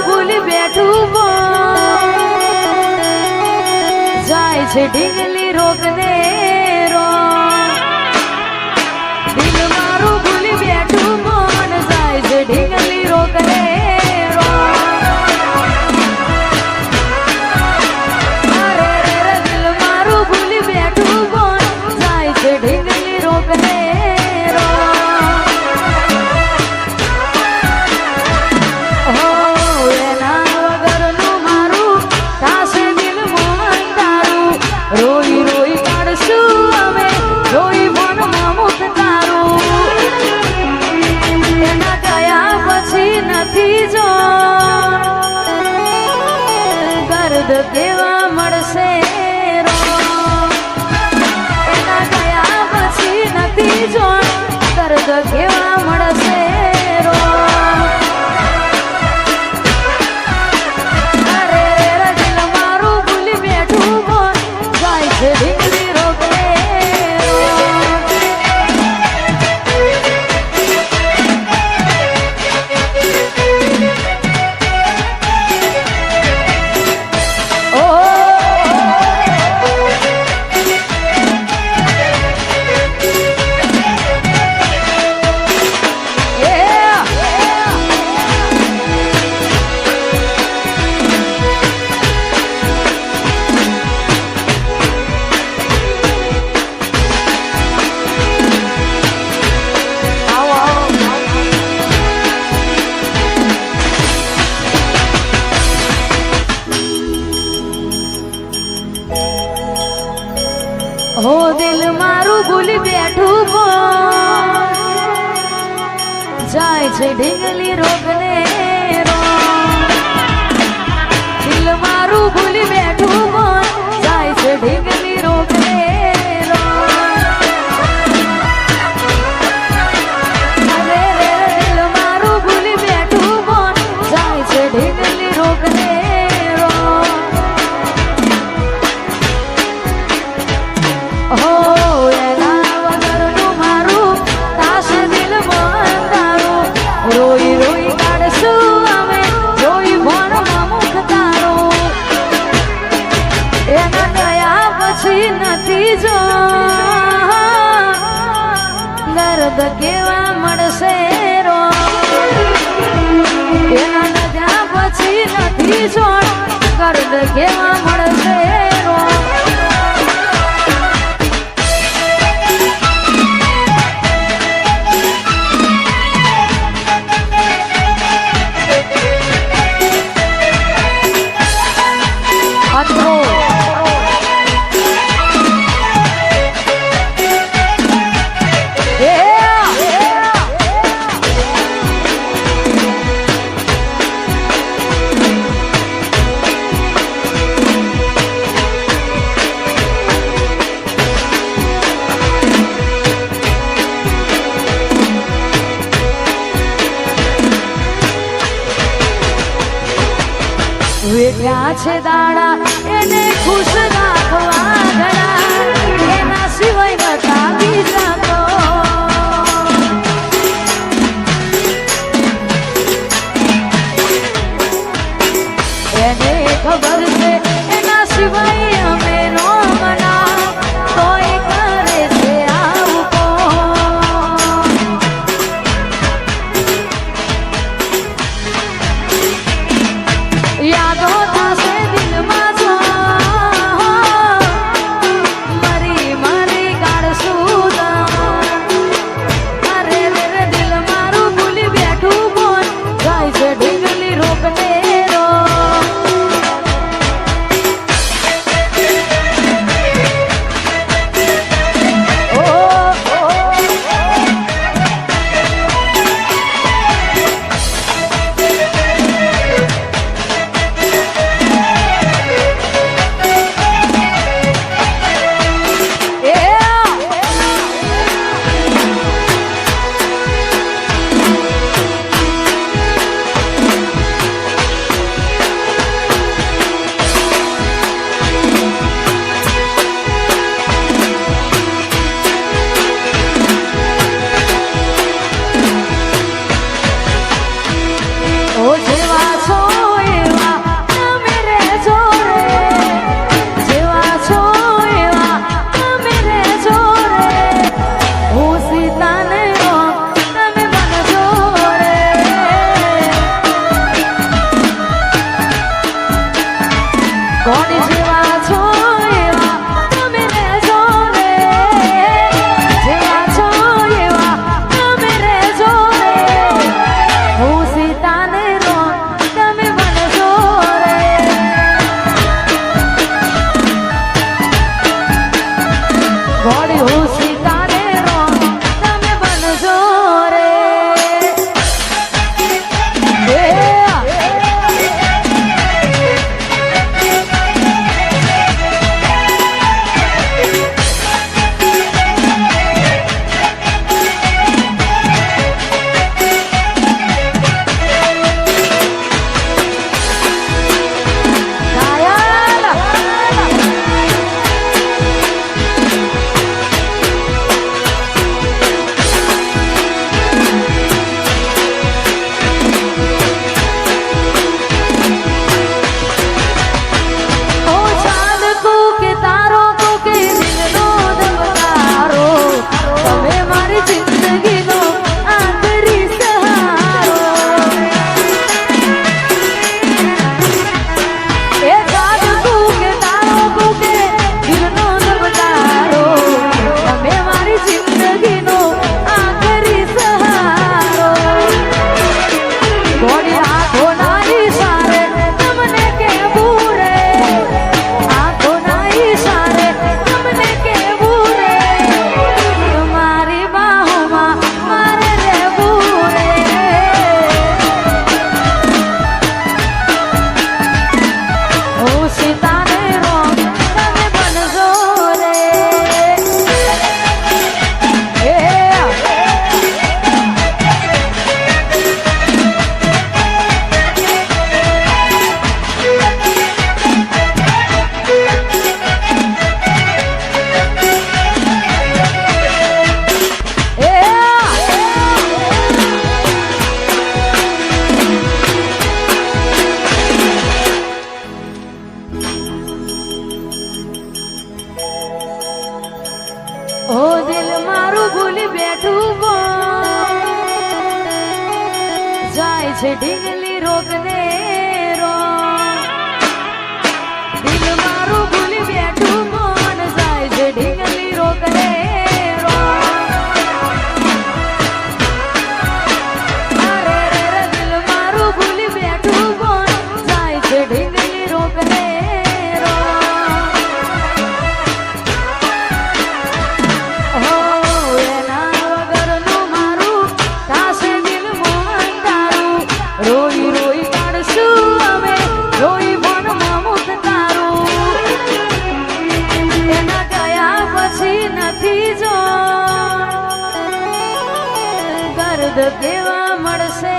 ભૂલી બેઠું જાય છે ઢીંગલી રોગને રો દિલ મારું ભૂલી બેઠું મન જાય છે ઢીંગલી રોગને રો અરે રે દિલ મારું ભૂલી બેઠું મન જાય છે ઢીંગલી રોગને રો રોઈ રોઈ કાઢશું અમે રોઈ મનમાં મુખ તારું એના ગયા પછી નથી જો દર્દ કેવા મળશે રો એના ગયા પછી નથી જો દર્દ કેવા મળશે રો અરે દિલ મારું ભૂલી બેઠું ઢીંગલી રોગને હો દિલ મારું ભૂલી બેઠું જાય છે ઢીંગલી રોગને રો દિલ મારું ભૂલી બેઠું જાય છે ઢીંગલી રોગને રો અરે રે દિલ મારું ભૂલી બેઠું જાય છે ઢીંગલી રોગને રોઈ રોઈ કાઢશું અમે રોઈ ભણમાં મુખ તારું એના ગયા પછી નથી જો દર્દ કેવા મળશે રો એના ગયા પછી નથી જો દર્દ કેવા મળશે રો વેઠ્યા છે દાડા એને ખુશ રાખવા ઘણા એના સિવાય નતા બીજા તો એને ખબર છે એના સિવાય અમે નો મના તોય કરે છે આવું યાદો થશે દિલમાં જો બેઠું જાય છે ઢીંગલી રોગને રો દિલ મારું ભૂલી બેઠું મન જાય છે ઢીંગલી રોગને રો અરે રે દિલ મારું ભૂલી બેઠું મન જાય છે ઢીંગલી રોગને રો હો એના વગરનું મારું કાશે દિલ મોહન તારું રોઈ રોઈ કાઢશું અમે રોઈ વનમાં મુખ તારું એના ગયા પછી નથી જો દર્દ કેવા મળશે